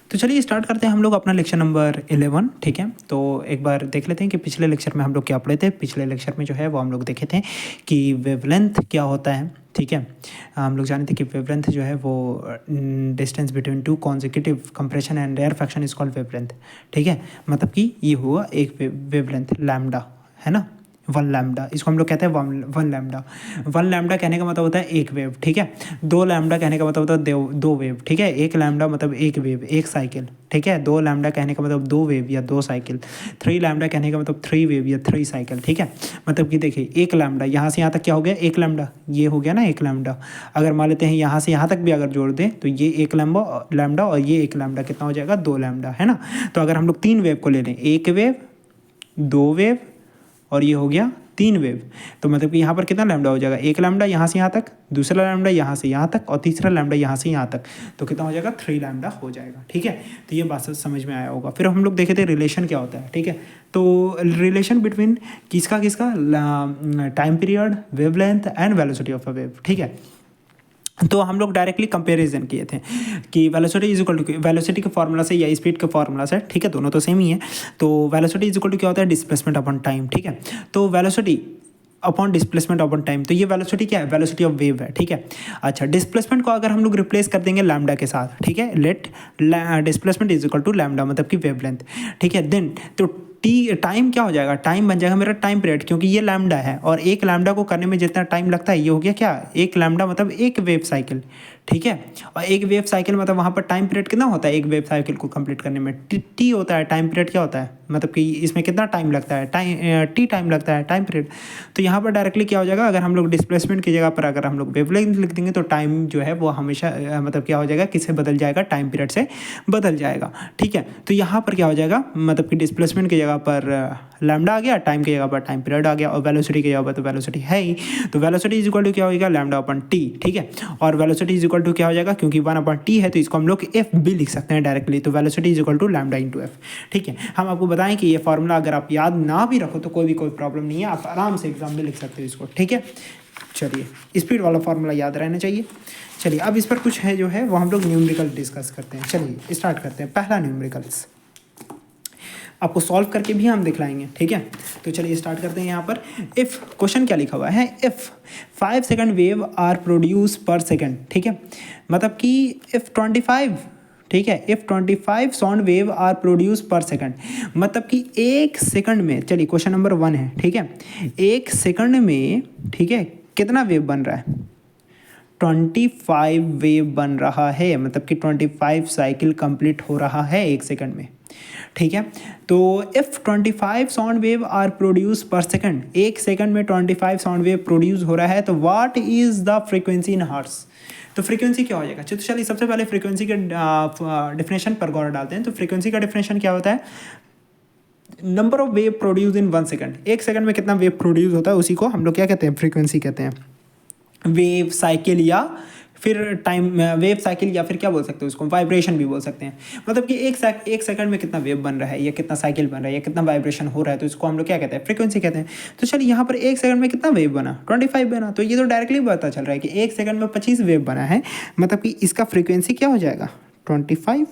तो चलिए स्टार्ट करते हैं हम लोग अपना लेक्चर नंबर 11। ठीक है, तो एक बार देख लेते हैं कि पिछले लेक्चर में हम लोग क्या पढ़े थे। पिछले लेक्चर में जो है वो हम लोग देखे थे कि वेवलेंथ क्या होता है। ठीक है, हम लोग जानते थे कि वेवलेंथ जो है वो distance between two consecutive compression and rarefaction is called wavelength. ठीक है, मतलब कि ये हुआ एक वेवलेंथ लैम्डा, है ना, 1 लैम्डा, इसको हम लोग कहते हैं 1 लैम्डा। 1 लैम्डा कहने का मतलब होता है एक वेव। ठीक है, 2 लैम्डा कहने का मतलब होता है दो वेव। ठीक है, 1 लैम्डा मतलब एक वेव, एक साइकिल। ठीक है, 2 लैम्डा कहने का मतलब 2 वेव या 2 साइकिल। 3 लैम्डा कहने का मतलब 3 वेव या 3 साइकिल। ठीक है, मतलब कि देखिए 1 लैम्डा यहाँ से यहाँ तक क्या हो गया, 1 लैम्डा, ये हो गया ना 1 लैम्डा। अगर मान लेते हैं यहाँ से यहाँ तक भी अगर जोड़ दें तो ये 1 लैम्डा और ये 1 लैम्डा कितना हो जाएगा, 2 लैम्डा, है ना। तो अगर हम लोग 3 वेव को ले लें, 1 वेव, 2 वेव और ये हो गया 3 वेव, तो मतलब कि यहाँ पर कितना लैम्डा हो जाएगा, 1 लैम्डा यहाँ से यहाँ तक, दूसरा लैम्डा यहाँ से यहाँ तक और तीसरा लैम्डा यहाँ से यहाँ तक, तो कितना हो जाएगा, 3 लैम्डा हो जाएगा। ठीक है, तो ये बात समझ में आया होगा। फिर हम लोग देखे थे रिलेशन क्या होता है। ठीक है, तो रिलेशन बिटवीन किसका किसका, time period, wavelength and velocity of a wave. ठीक है, तो हम लोग डायरेक्टली कंपैरिजन किए थे कि velocity is equal to, velocity के फार्मूला से या स्पीड के फार्मूला से, ठीक है, दोनों तो सेम ही है। तो वेलोसिटी इज इक्वल टू क्या होता है, डिस्प्लेसमेंट अपॉन टाइम। ठीक है, तो velocity upon displacement upon time, तो ये वेलोसिटी क्या है, वेलोसिटी ऑफ वेव है। ठीक है, अच्छा, डिस्प्लेसमेंट को अगर हम लोग रिप्लेस कर देंगे लैम्डा के साथ, ठीक है, let displacement is equal to lambda, मतलब कि वेवलेंथ। ठीक है, देन तो टाइम क्या हो जाएगा, टाइम बन जाएगा मेरा टाइम पीरियड, क्योंकि ये लैम्डा है और एक लैम्डा को करने में जितना टाइम लगता है ये हो गया क्या, 1 लैम्डा मतलब एक वेव साइकिल। ठीक है, और एक वेव साइकिल मतलब वहाँ पर टाइम पीरियड कितना होता है एक वेव साइकिल को कंप्लीट करने में, टी होता है। टाइम पीरियड क्या होता है, मतलब कि इसमें कितना टाइम लगता है, टाइम लगता है, टाइम पीरियड। तो यहाँ पर डायरेक्टली क्या हो जाएगा, अगर हम लोग डिस्प्लेसमेंट की जगह पर अगर हम लोग वेवलेंथ लिख देंगे तो टाइम जो है वो हमेशा मतलब क्या हो जाएगा, किससे बदल जाएगा, टाइम पीरियड से बदल जाएगा। ठीक है, तो यहाँ पर क्या हो जाएगा, मतलब कि डिस्प्लेसमेंट की जगह पर लैम्डा आ गया, टाइम की जगह पर टाइम पीरियड आ गया और वेलोसिटी की जगह पर तो वेलोसिटी है ही, तो वेलोसिटी इज इक्वल टू क्या होगा, लैम्डा अपन टी। ठीक है, और वेलोसिटी इज इक्वल टू क्या हो जाएगा, क्योंकि 1 अपन टी है तो इसको हम लोग एफ भी लिख सकते हैं डायरेक्टली, तो velocity is equal to lambda into f. ठीक है, हम आपको बताएं कि ये फॉर्मूला अगर आप याद ना भी रखो तो कोई प्रॉब्लम नहीं है, आप आराम से एग्जाम में लिख सकते हो इसको। ठीक है, चलिए स्पीड वाला फॉर्मूला याद रहना चाहिए। चलिए अब इस पर कुछ है जो है वो हम लोग न्यूमेरिकल डिस्कस करते हैं। चलिए स्टार्ट करते हैं, पहला न्यूमेरिकल्स आपको सॉल्व करके भी हम दिखलाएंगे। ठीक है, तो चलिए स्टार्ट करते हैं। यहाँ पर इफ़ क्वेश्चन क्या लिखा हुआ है, if 5 second wave are produce per second. ठीक है, मतलब कि इफ़ 25, ठीक है, if 25 sound wave are produce per second, मतलब कि 1 सेकंड में, चलिए क्वेश्चन नंबर 1 है। ठीक है, 1 सेकंड में, ठीक है, कितना वेव बन रहा है, 25 वेव बन रहा है, मतलब कि 25 साइकिल कंप्लीट हो रहा है 1 सेकंड में। ठीक है, तो if 25 sound wave are produce per second, 1 second में 25 साउंड वेव प्रोड्यूस हो रहा है, तो what is the frequency in hertz, तो फ्रीक्वेंसी क्या हो जाएगा। तो चलिए सबसे पहले फ्रीक्वेंसी के डिफिनेशन पर गौर डालते हैं। तो फ्रीक्वेंसी का डिफिनेशन क्या होता है, number of wave produce in 1 second, 1 second में कितना वेव प्रोड्यूस होता है उसी को हम लोग क्या कहते हैं, फ्रीक्वेंसी कहते हैं। वेव साइकिल या फिर टाइम, वेव साइकिल या फिर क्या बोल सकते हैं उसको, वाइब्रेशन भी बोल सकते हैं। मतलब कि एक सेकंड में कितना वेव बन रहा है या कितना साइकिल बन रहा है या कितना वाइब्रेशन हो रहा है, तो इसको हम लोग क्या कहते हैं, फ्रीक्वेंसी कहते हैं। तो चलिए यहाँ पर 1 सेकंड में कितना वेव बना, 25 बना, तो ये तो डायरेक्टली पता चल रहा है कि 1 सेकंड में 25 वेव बना है, मतलब कि इसका फ्रीक्वेंसी क्या हो जाएगा, 25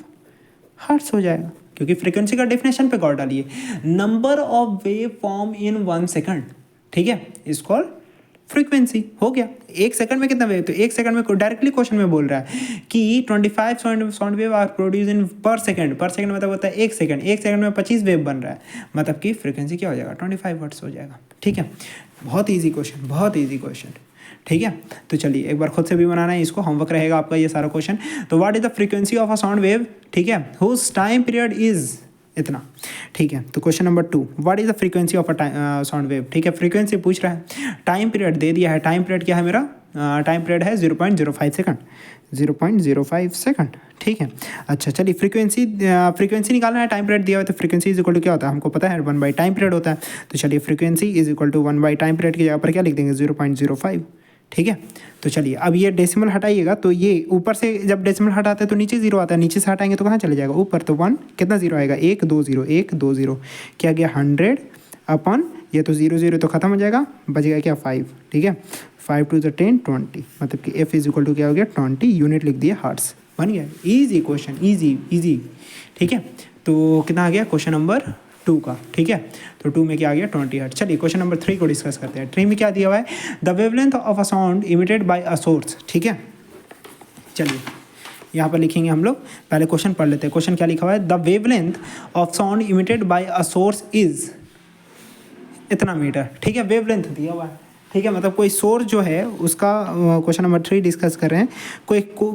हर्ट्स हो जाएगा, क्योंकि फ्रीक्वेंसी का डेफिनेशन पे गौर डालिए, number of wave form in 1 second. ठीक है, इसको फ्रीक्वेंसी हो गया। 1 सेकंड में कितना वेव, तो 1 सेकंड में डायरेक्टली क्वेश्चन में बोल रहा है कि 25 sound wave are produce in per second, पर सेकंड मतलब होता है 1 सेकंड, 1 सेकंड में 25 वेव बन रहा है, मतलब कि फ्रीक्वेंसी क्या हो जाएगा, 25 हर्ट्ज हो जाएगा। ठीक है, बहुत ईजी क्वेश्चन, बहुत ईजी क्वेश्चन। ठीक है, तो चलिए एक बार खुद से भी बनाना है इसको, होमवर्क रहेगा आपका ये सारा क्वेश्चन। तो what is the frequency of a sound wave, ठीक है, हुज टाइम पीरियड इज इतना। ठीक है, तो question number 2, what is the frequency of a sound wave. ठीक है, फ्रीक्वेंसी पूछ रहा है, टाइम पीरियड दे दिया है, टाइम पीरियड क्या है मेरा, टाइम पीरियड है 0.05 सेकंड, 0.05 सेकंड। ठीक है, अच्छा चलिए फ्रीक्वेंसी निकालना है, टाइम पीरियड दिया हुआ है, तो फ्रीक्वेंसी इज इक्वल टू क्या होता है हमको पता है, 1 बाई टाइम पीरियड होता है। तो चलिए frequency is equal to 1 by time period की जगह पर क्या लिख देंगे, 0.05। ठीक है, तो चलिए अब ये डेसिमल हटाइएगा, तो ये ऊपर से जब डेसिमल हटाते हैं तो नीचे 0 आता है, नीचे से हटाएंगे तो कहाँ चले जाएगा, ऊपर, तो 1 कितना 0 आएगा, 1 2 0, 1 2 0, क्या गया 100 अपन, ये तो 0 0 तो खत्म हो जाएगा, बच गया क्या 5। ठीक है, 5 2 10 20, मतलब कि एफ इज इक्वल टू क्या हो गया 20, यूनिट लिख दिया हर्ट्स। बन गया, इजी क्वेश्चन, इजी इजी। ठीक है, तो कितना आ गया क्वेश्चन नंबर 2 का। ठीक है, तो 2 में क्या आ गया 20 हर्ट्ज। चलिए क्वेश्चन नंबर 3 को डिस्कस करते हैं। 3 में क्या दिया हुआ है, the wavelength of a sound emitted by a source. ठीक है, चलिए यहाँ पर लिखेंगे हम लोग, पहले क्वेश्चन पढ़ लेते हैं। क्वेश्चन क्या लिखा हुआ है, the wavelength of sound emitted by a source is इतना मीटर। ठीक है, वेवलेंथ दिया हुआ है। ठीक है, मतलब कोई सोर्स जो है उसका, क्वेश्चन नंबर 3 डिस्कस कर रहे हैं।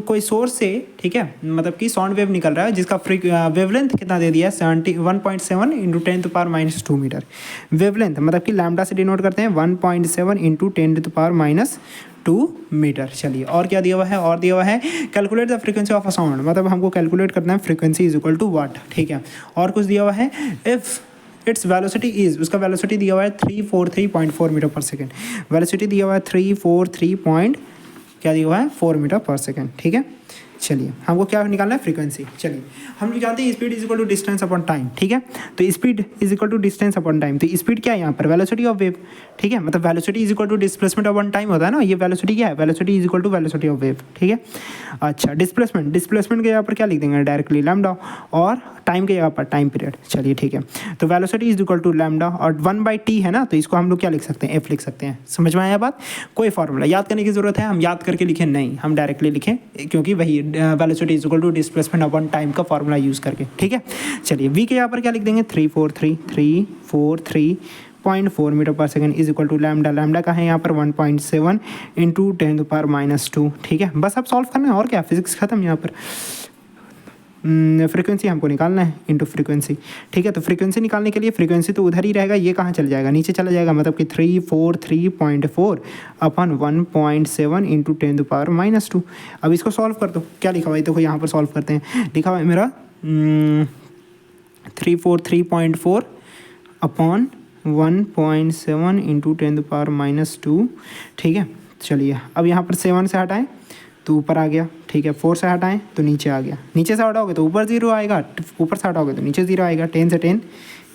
कोई सोर्स से, ठीक है, मतलब कि साउंड वेव निकल रहा है जिसका वेवलेंथ कितना दे दिया है 1.7 इंटू 10⁻² मीटर। वेवलेंथ मतलब कि लैम्डा से डिनोट करते हैं 1.7 इंटू 10⁻² मीटर। चलिए और क्या दिया हुआ है, और दिया हुआ है calculate the frequency of a sound, मतलब हमको कैलकुलेट करना है फ्रीक्वेंसी इज इक्वल टू वाट। ठीक है, और कुछ दिया हुआ है, इफ़ इट्स वेलोसिटी इज, उसका वेलोसिटी दिया हुआ है 343.4 मीटर पर सेकेंड। वेलोसिटी दिया हुआ है 343 पॉइंट क्या दिया हुआ है 4 मीटर पर सेकेंड। ठीक है, चलिए हमको क्या निकालना है फ्रीक्वेंसी। चलिए हम लोग जानते हैं speed is equal to distance upon time. ठीक है, तो speed is equal to distance upon time, तो स्पीड क्या है यहाँ पर वेलोसिटी ऑफ वेव। ठीक है, मतलब velocity is equal to displacement upon time होता है ना, ये वेलोसिटी क्या है, velocity is equal to velocity of wave. ठीक है, अच्छा डिस्प्लेसमेंट के यहाँ पर क्या लिख देंगे डायरेक्टली लैम्डा, और टाइम के यहाँ पर टाइम पीरियड। चलिए ठीक है, तो velocity is equal to lambda और 1/t है ना, तो इसको हम लोग क्या लिख सकते हैं, एफ लिख सकते हैं। समझ में आया बात, कोई फॉर्मूला याद करने की जरूरत है, हम याद करके लिखें नहीं, हम डायरेक्टली लिखें, क्योंकि वही velocity is equal to displacement upon time का फॉर्मूला यूज़ करके। ठीक है, चलिए वी के यहाँ पर क्या लिख देंगे 343.4 metre per second is equal to lambda. Lambda का है यहाँ पर 1.7 इंटू 10⁻²। ठीक है, बस अब सॉल्व करना है और क्या, फिजिक्स खत्म यहाँ पर। फ्रीक्वेंसी हमको निकालना है इंटू फ्रीक्वेंसी। ठीक है, तो फ्रीक्वेंसी निकालने के लिए फ्रीक्वेंसी तो उधर ही रहेगा, ये कहाँ चल जाएगा, नीचे चला जाएगा, मतलब कि 343.4 अपन 1.7 इंटू 10⁻²। अब इसको सॉल्व कर दो, क्या लिखा हुआ है देखो यहाँ पर सॉल्व करते हैं। लिखा हुआ है मेरा 343.4 अपॉन 1.7 इंटू 10⁻²। ठीक है, चलिए अब यहाँ पर 7 से हटाएं तो ऊपर आ गया। ठीक है, 4 से हटाएं तो नीचे आ गया, नीचे से हटाओगे तो ऊपर 0 आएगा, ऊपर से हटाओगे तो नीचे 0 आएगा, 10 से 10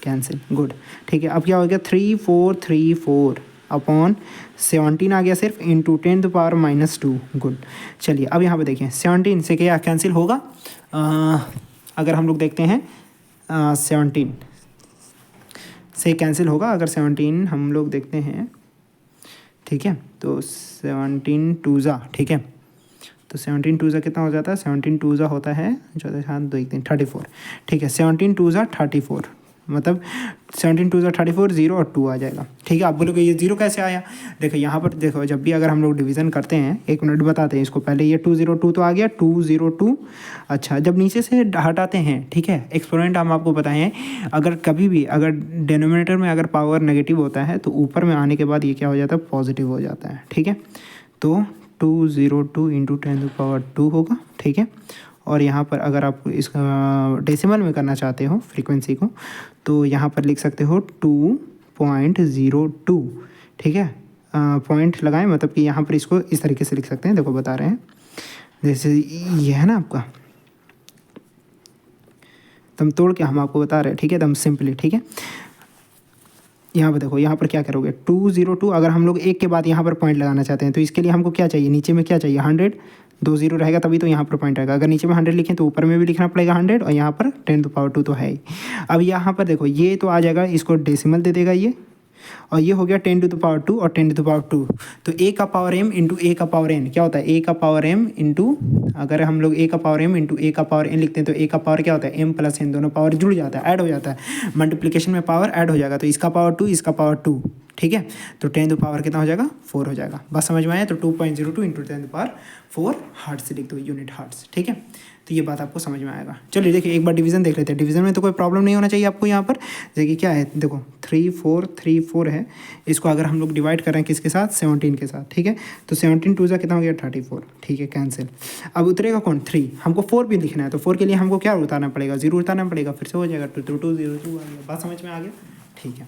कैंसिल। गुड, ठीक है, अब क्या हो गया 3434 अपॉन 17 आ गया सिर्फ इंटू 10⁻²। गुड, चलिए अब यहाँ पे देखिए 17 से क्या कैंसिल होगा, अगर हम लोग देखते हैं 17 से कैंसिल होगा, अगर 17 हम लोग देखते हैं। ठीक है, तो 17 2 ठीक है, तो 17 2 कितना हो जाता है, 17 2 होता है 34। ठीक है, 17 2 34, मतलब 17 2 34, 0 और 2 आ जाएगा। ठीक है, आप बोलोगे ये 0 कैसे आया, देखो यहाँ पर देखो, जब भी अगर हम लोग डिवीज़न करते हैं, 1 मिनट बताते हैं इसको, पहले ये 202 तो आ गया 202। अच्छा, जब नीचे से हटाते हैं, ठीक है, एक्सपोनेंट हम आपको बताएं, अगर कभी भी अगर डिनोमिनेटर में अगर पावर नेगेटिव होता है तो ऊपर में आने के बाद ये क्या हो जाता है, पॉजिटिव हो जाता है। ठीक है, तो 202 इंटू 10⁻² होगा। ठीक है, और यहाँ पर अगर आप इसका डेसिमल में करना चाहते हो फ्रीक्वेंसी को, तो यहाँ पर लिख सकते हो 2.02। ठीक है, पॉइंट लगाएं, मतलब कि यहाँ पर इसको इस तरीके से लिख सकते हैं, देखो बता रहे हैं, जैसे ये है ना आपका, दम तोड़ के हम आपको बता रहे हैं। ठीक है, दम सिंपली। ठीक है, यहाँ पर देखो, यहाँ पर क्या करोगे 202, अगर हम लोग एक के बाद यहाँ पर पॉइंट लगाना चाहते हैं तो इसके लिए हमको क्या चाहिए, नीचे में क्या चाहिए 100, 2 0 रहेगा तभी तो यहाँ पर पॉइंट आएगा। अगर नीचे में 100 लिखें तो ऊपर में भी लिखना पड़ेगा 100, और यहाँ पर 10⁻² तो है ही। अब यहाँ पर देखो ये तो आ जाएगा, इसको डेसिमल दे देगा ये, और ये हो गया 10⁻² और 10⁻², तो a का पावर m इंटू a का पावर n क्या होता है, a का पावर m इंटू, अगर हम लोग a का पावर m इंटू a का पावर n लिखते हैं तो a का पावर क्या होता है m प्लस n, दोनों पावर जुड़ जाता है, ऐड हो जाता है, मल्टीप्लिकेशन में पावर ऐड हो जाएगा, तो इसका पावर 2 इसका पावर 2। ठीक है, तो 10⁻⁴ कितना हो जाएगा 4 हो जाएगा। बस समझ में आया, तो 2.02 इंटू 10⁻⁴ हर्ट्ज लिख दो, यूनिट हर्ट्ज। ठीक है, तो ये बात आपको समझ में आएगा। चलिए देखिए एक बार डिवीज़न देख लेते हैं, डिवीज़न में तो कोई प्रॉब्लम नहीं होना चाहिए आपको। यहाँ पर देखिए क्या है, देखो 3434 है, इसको अगर हम लोग डिवाइड कर रहे हैं किसके साथ, 17 के साथ। ठीक है, तो 17 2 कितना हो गया 34। ठीक है, कैंसिल। अब उतरेगा कौन 3, हमको 4 भी लिखना है, तो 4 के लिए हमको क्या उतारना पड़ेगा, 0 उतारना पड़ेगा, फिर से हो जाएगा 2 बात समझ में आ गया। ठीक है,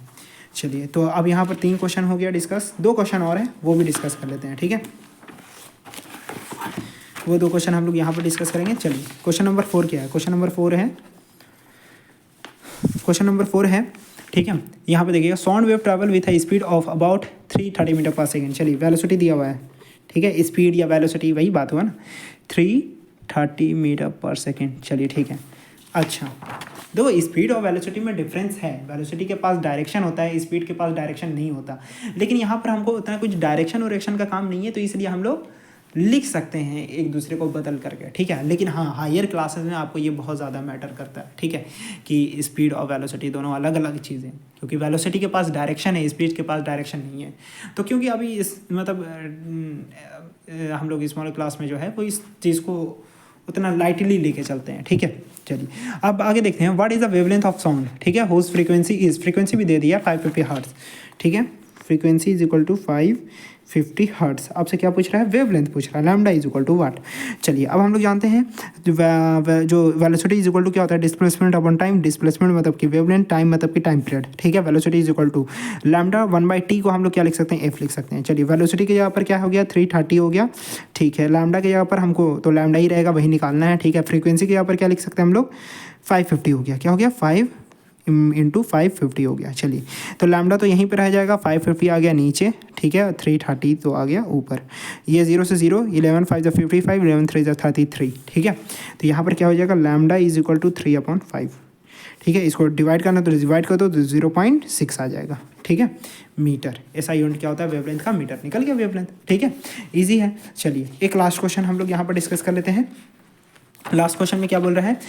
चलिए तो अब यहाँ पर 3 क्वेश्चन हो गया डिस्कस, 2 क्वेश्चन और हैं वो भी डिस्कस कर लेते हैं। ठीक है, वो 2 क्वेश्चन हम लोग यहाँ पर डिस्कस करेंगे। चलिए क्वेश्चन नंबर 4 क्या है, क्वेश्चन नंबर 4 है, ठीक है, यहाँ पे देखिएगा, sound wave travel with a speed of about 330 metre per second. चलिए वेलोसिटी दिया हुआ है, ठीक है, स्पीड या वेलोसिटी वही बात हुआ ना, 3 30 मीटर पर सेकेंड। चलिए ठीक है। अच्छा देखो स्पीड और वेलोसिटी में डिफरेंस है। वेलोसिटी के पास डायरेक्शन होता है, स्पीड के पास डायरेक्शन नहीं होता। लेकिन यहाँ पर हमको उतना कुछ डायरेक्शन और एक्शन का काम नहीं है, तो इसलिए हम लोग लिख सकते हैं एक दूसरे को बदल करके, ठीक है। लेकिन हाँ, हायर क्लासेस में आपको ये बहुत ज़्यादा मैटर करता है, ठीक है, कि स्पीड और वेलोसिटी दोनों अलग अलग चीज़ें, क्योंकि वेलोसिटी के पास डायरेक्शन है, स्पीड के पास डायरेक्शन नहीं है। तो क्योंकि अभी इस मतलब हम लोग स्मॉल क्लास में जो है वो इस चीज़ को उतना लाइटली लेके चलते हैं, ठीक है। चलिए अब आगे देखते हैं, what is the wavelength of sound, ठीक है, हुज फ्रीक्वेंसी इज, फ्रीक्वेंसी भी दे दिया 550 हर्ट्ज, ठीक है। Frequency is equal to 550 hertz. आपसे क्या पूछ रहा है, वेवलेंथ पूछ रहा है, lambda is equal to what. चलिए अब हम लोग जानते हैं जो वेलोसिटी इज इक्वल टू क्या होता है, डिस्प्लेसमेंट अपॉन टाइम। डिस्प्लेसमेंट मतलब कि वेवलेंथ, टाइम मतलब कि टाइम पीरियड, ठीक है। Velocity is equal to lambda 1/t को हम लोग क्या लिख सकते हैं, एफ लिख सकते हैं। चलिए वेलोसिटी की जगह पर क्या हो गया, 330 हो गया, ठीक है। लैम्डा की जगह पर हमको तो लैम्डा ही रहेगा, वही निकालना है, ठीक है। फ्रीक्वेंसी की जगह पर क्या लिख सकते हैं हम लोग, 550 हो गया, क्या हो गया, 5 इंटू 550 हो गया। चलिए तो लैम्डा तो यहीं पे रह जाएगा, 550 आ गया नीचे, ठीक है, 330 तो आ गया ऊपर। ये 0 से 0, 11 5 = 55, 11 3 = 33, ठीक है। तो यहाँ पर क्या हो जाएगा, लैम्डा इज इक्वल टू 3/5, ठीक है। इसको डिवाइड करना तो डिवाइड कर दो तो 0.6 आ जाएगा, ठीक है, मीटर। ऐसा यूनिट क्या होता है वेवलेंथ का, मीटर। निकल गया वेवलेंथ, ठीक है, ईजी है। चलिए एक लास्ट क्वेश्चन हम लोग यहाँ पर डिस्कस कर लेते हैं। लास्ट क्वेश्चन में क्या बोल रहा है,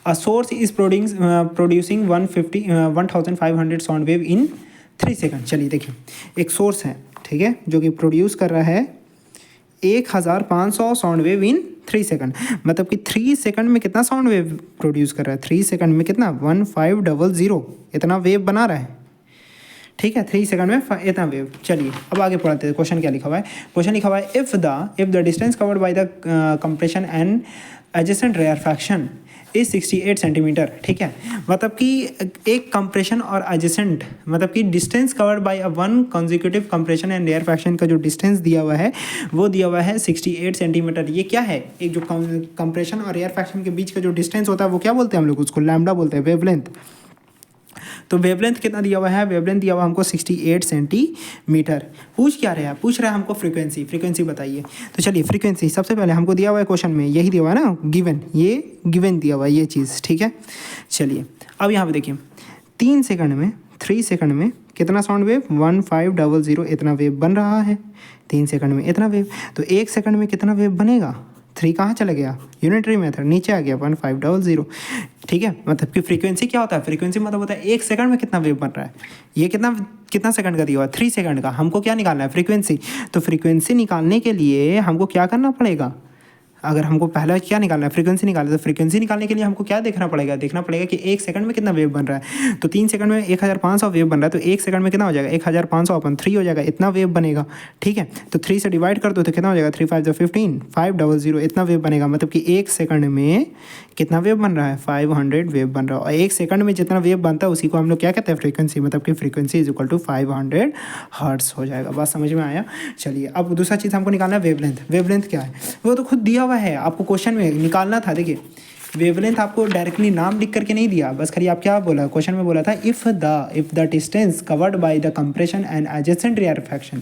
अ source is producing 1500 sound wave in 3 second. चलिए देखिए एक सोर्स है, ठीक है, जो कि प्रोड्यूस कर रहा है 1500 साउंड वेव इन 3 सेकंड। मतलब कि 3 सेकंड में कितना साउंड वेव प्रोड्यूस कर रहा है, 3 सेकंड में कितना, 1500 इतना वेव बना रहा है, ठीक है, 3 सेकंड में इतना वेव। चलिए अब आगे पढ़ते हैं, क्वेश्चन क्या लिखा हुआ है। क्वेश्चन लिखा हुआ है, if the distance covered by the compression and adjacent rarefaction is 68 centimetre, ठीक है। मतलब कि एक कंप्रेशन और एडजेसेंट मतलब कि distance covered by one consecutive compression and rarefaction का जो डिस्टेंस दिया हुआ है वो दिया हुआ है 68 सेंटीमीटर। ये क्या है, एक जो कंप्रेशन और रेयरफैक्शन के बीच का जो डिस्टेंस होता है वो क्या बोलते हैं हम लोग, उसको लैम्डा बोलते हैं, वेवलेंथ। तो वेवलेंथ कितना दिया हुआ है, वेवलेंथ दिया हुआ हमको 68 सेंटीमीटर। पूछ क्या रहा है, पूछ रहा है हमको फ्रीक्वेंसी, फ्रीक्वेंसी बताइए। तो चलिए फ्रीक्वेंसी सबसे पहले हमको दिया हुआ है क्वेश्चन में, यही दिया हुआ है ना, गिवन, ये गिवन दिया हुआ है ये चीज़, ठीक है। चलिए अब यहाँ पे देखिए 3 सेकंड में कितना साउंड वेव, 1500 इतना वेव बन रहा है 3 सेकंड में इतना वेव। तो 1 सेकंड में कितना वेव बनेगा, 3 कहाँ चला गया, यूनिटरी मेथड नीचे आ गया, 1500, ठीक है। मतलब कि फ्रीक्वेंसी क्या होता है, फ्रीक्वेंसी मतलब होता है 1 सेकंड में कितना वेव बन रहा है। ये कितना सेकंड का दिया हुआ है, 3 सेकंड का। हमको क्या निकालना है, फ्रीक्वेंसी। तो फ्रीक्वेंसी निकालने के लिए हमको क्या करना पड़ेगा, अगर हमको पहला क्या निकालना है, फ्रीक्वेंसी निकालना है, तो फ्रीक्वेंसी निकालने के लिए हमको क्या देखना पड़ेगा, देखना पड़ेगा कि 1 सेकंड में कितना वेव बन रहा है। तो 3 सेकंड में 1500 वेव बन रहा है, तो 1 सेकंड में कितना हो जाएगा, 1500 अपन 3 हो जाएगा, इतना वेव बनेगा, ठीक है। तो 3 से डिवाइड कर दो तो कितना हो जाएगा, 3 5 = 15, 500 इतना वेव बनेगा। मतलब कि 1 सेकंड में कितना वेव बन रहा है, 500 वेव बन रहा है। और 1 सेकंड में जितना वेव बनता है उसी को हम लोग क्या कहते हैं, फ्रीक्वेंसी। मतलब कि frequency is equal to 500 hertz हो जाएगा। बात समझ में आया। चलिए अब दूसरा चीज़ हमको निकालना है, वेवलेंथ। वेवलेंथ क्या है वो तो खुद दिया हुआ है, आपको क्वेश्चन में निकालना था। देखिए वेवलेंथ आपको डायरेक्टली नाम लिख करके नहीं दिया, बस खाली आप क्या बोला, क्वेश्चन में बोला था, if the distance covered by the compression and adjacent rarefaction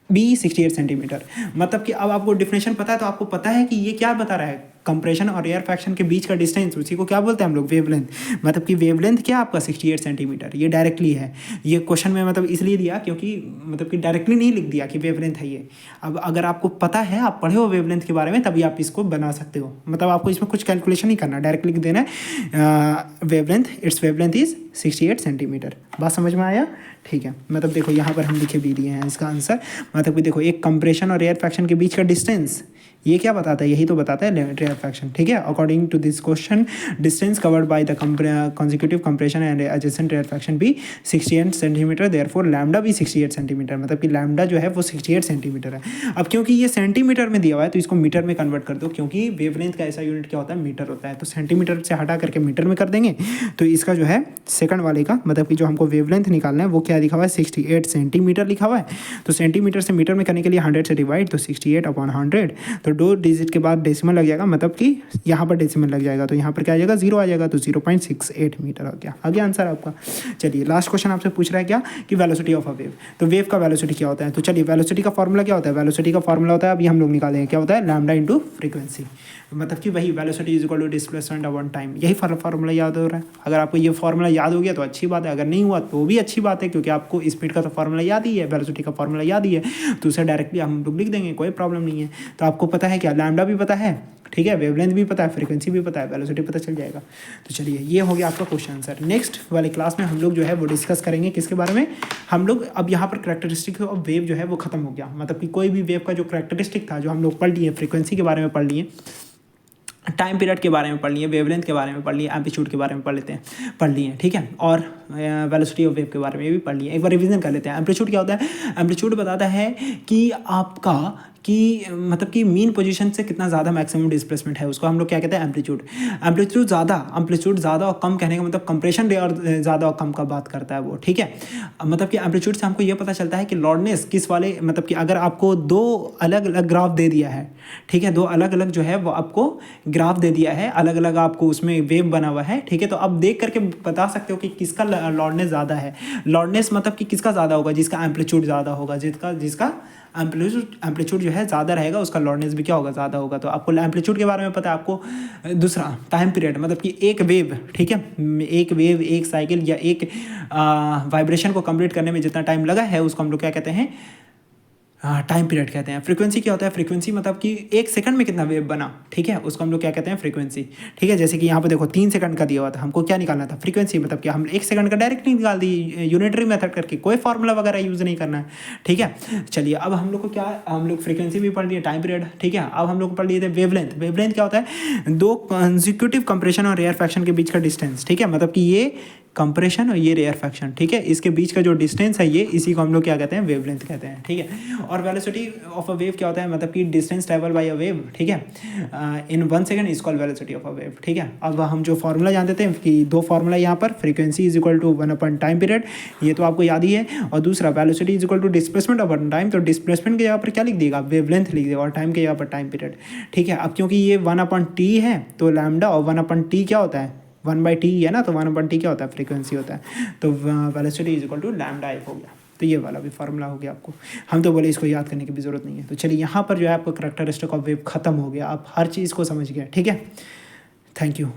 be 68 centimetre. मतलब कि अब आपको डिफिनेशन पता है, तो आपको पता है कि ये क्या बता रहा है, कंप्रेशन और रेयरफैक्शन के बीच का डिस्टेंस, उसी को क्या बोलते हैं हम लोग, वेवलेंथ। मतलब कि वेवलेंथ क्या आपका 68 सेंटीमीटर, ये डायरेक्टली है। ये क्वेश्चन में मतलब इसलिए दिया क्योंकि मतलब कि डायरेक्टली नहीं लिख दिया कि वेवलेंथ है ये। अब अगर आपको पता है, आप पढ़े हो वेवलेंथ के बारे में, तभी आप इसको बना सकते हो। मतलब आपको इसमें कुछ कैलकुलेशन नहीं करना, डायरेक्ट लिख देना है wavelength, it's wavelength is 68 centimetre. बात समझ में आया, ठीक है। मतलब देखो यहाँ पर हम लिखे भी दिए हैं इसका आंसर। मतलब कि देखो एक कंप्रेशन और रेयरफैक्शन के बीच का डिस्टेंस, ये क्या बताता है, यही तो बताता है रेयरफैक्शन, ठीक है। According to this question distance covered by the consecutive compression and adjacent rarefaction भी 68 सेंटीमीटर, देयरफॉर लैम्डा भी 68 सेंटीमीटर। मतलब कि लैम्डा जो है वो 68 सेंटीमीटर है। अब क्योंकि ये सेंटीमीटर में दिया हुआ है तो इसको मीटर में कन्वर्ट कर दो, क्योंकि वेवलेंथ का ऐसा यूनिट क्या होता है, मीटर होता है। तो सेंटीमीटर से हटा करके मीटर में कर देंगे, तो इसका जो है सेकंड वाले का मतलब कि जो हमको वेवलेंथ निकालना है वो क्या लिखा हुआ है, 68 सेंटीमीटर लिखा हुआ है। तो सेंटीमीटर से मीटर में करने के लिए 100 से डिवाइड, तो 68/100, तो तो 2 डिजिट के बाद डेसिमल लग जाएगा, मतलब कि यहाँ पर डेसिमल लग जाएगा, तो यहाँ पर क्या आ जाएगा 0 आ जाएगा, तो 0.68 मीटर आ गया। आगे आंसर आपका। चलिए लास्ट क्वेश्चन आपसे पूछ रहा है क्या कि वेलोसिटी ऑफ अ वेव, तो वेव का वेलोसिटी क्या होता है। तो चलिए वेलोसिटी का फॉर्मूला क्या होता है, वेलोसिटी का फॉर्मूला होता है, अभी हम लोग निकालेंगे, क्या होता है लैम्डा इंटू फ्रीक्वेंसी, मतलब कि वही velocity is equal to displacement upon time. यही फार्मूला याद हो रहा है। अगर आपको ये फार्मूला याद हो गया तो अच्छी बात है, अगर नहीं हुआ तो भी अच्छी बात है, क्योंकि आपको स्पीड का तो फार्मूला याद ही है, वेलोसिटी का फार्मूला याद ही है, तो उसे डायरेक्टली हम लोग लिख देंगे, कोई प्रॉब्लम नहीं है। तो आपको पता है क्या, लैम्डा भी पता है, ठीक है, वेवलेंथ भी पता है, फ्रीक्वेंसी भी पता है, वेलोसिटी पता चल जाएगा। तो चलिए ये हो गया आपका क्वेश्चन आंसर। नेक्स्ट वाले क्लास में हम लोग जो है वो डिस्कस करेंगे किसके बारे में, हम लोग अब यहाँ पर करैक्टरिस्टिक ऑफ वेव जो है वो खत्म हो गया, मतलब कि कोई भी वेव का जो करैक्टरिस्टिक था जो हम लोग पढ़ लिए, फ्रीक्वेंसी के बारे में पढ़ लिए, टाइम पीरियड के बारे में पढ़ लिए, वेवलेंथ के बारे में पढ़ लिए, एम्पलीट्यूड के बारे में पढ़ लिए, ठीक है, और वेलोसिटी ऑफ वेव के बारे में भी पढ़ लिए। एक बार रिवीजन कर लेते हैं। एम्पलीट्यूड क्या होता है, एम्पलीट्यूड बताता है कि आपका कि मतलब कि मीन पोजीशन से कितना ज़्यादा मैक्सिमम डिस्प्लेसमेंट है, उसको हम लोग क्या कहते हैं एम्पलीट्यूड। एम्पलीट्यूड ज़्यादा और कम कहने का मतलब कंप्रेशन रे और ज़्यादा और कम का बात करता है वो, ठीक है। मतलब कि एम्पलीट्यूड से हमको ये पता चलता है कि लॉर्डनेस किस वाले, मतलब कि अगर आपको 2 अलग अलग ग्राफ दे दिया है, ठीक है, 2 अलग अलग जो है वो आपको ग्राफ दे दिया है, अलग अलग आपको उसमें वेव बना हुआ है, ठीक है, तो अब देख करके बता सकते हो कि किसका लॉर्डनेस ज़्यादा है। लॉर्डनेस मतलब कि किसका ज़्यादा होगा, जिसका एम्पलीट्यूड ज़्यादा होगा, जिसका एम्पलीट्यूड जो है ज़्यादा रहेगा उसका लॉर्डनेस भी क्या होगा, ज़्यादा होगा। तो आपको एम्पलीट्यूड के बारे में पता है, आपको दूसरा टाइम पीरियड, मतलब कि एक वेव, ठीक है, एक वेव, एक साइकिल या एक वाइब्रेशन को कंप्लीट करने में जितना टाइम लगा है उसको हम लोग क्या कहते हैं, टाइम पीरियड कहते हैं। फ्रीक्वेंसी क्या होता है, फ्रीक्वेंसी मतलब कि 1 सेकंड में कितना वेव बना, ठीक है, उसको हम लोग क्या कहते हैं फ्रीक्वेंसी, ठीक है। जैसे कि यहाँ पे देखो 3 सेकंड का दिया हुआ था, हमको क्या निकालना था फ्रीक्वेंसी, मतलब कि हम 1 सेकंड का डायरेक्ट नहीं निकाल दी, यूनिटरी मेथड करके, कोई फार्मूला वगैरह यूज़ नहीं करना है, ठीक है। चलिए अब हम लोग को क्या, हम लोग फ्रीक्वेंसी भी पढ़ लिए, टाइम पीरियड, ठीक है। अब हम लोग पढ़ लिए थे वेवलेंथ। वेवलेंथ क्या होता है, 2 कंसेक्यूटिव कंप्रेशन और रेयरफैक्शन के बीच का डिस्टेंस, ठीक है, मतलब कि ये कंप्रेशन और ये रेयरफैक्शन, ठीक है, इसके बीच का जो डिस्टेंस है ये, इसी को हम लोग क्या कहते हैं वेवलेंथ कहते हैं, ठीक है। और वेलोसिटी ऑफ अ वेव क्या होता है, मतलब कि distance travel by a wave, ठीक है, इन 1 second is called velocity of a wave, ठीक है। अब हम जो फार्मूला जानते थे कि 2 फार्मूला यहाँ पर, frequency is equal to 1 upon time period, ये तो आपको याद ही है, और दूसरा velocity is equal to displacement upon time, तो डिस्प्लेसमेंट के जगह पर क्या लिख देगा, वेवलेंथ लिख देगा, और टाइम के जगह पर टाइम पीरियड, ठीक है। अब क्योंकि ये 1 अपॉन टी है तो लैम्डा, और 1 अपॉन टी क्या होता है 1/t है ना, तो 1/t क्या होता है फ्रीक्वेंसी होता है, तो velocity is equal to lambda हो गया। तो ये वाला भी फार्मूला हो गया आपको, हम तो बोले इसको याद करने की भी ज़रूरत नहीं है। तो चलिए यहाँ पर जो है आपको करैक्टरिस्टिक ऑफ वेव खत्म हो गया, आप हर चीज़ को समझ गए, ठीक है। Thank you.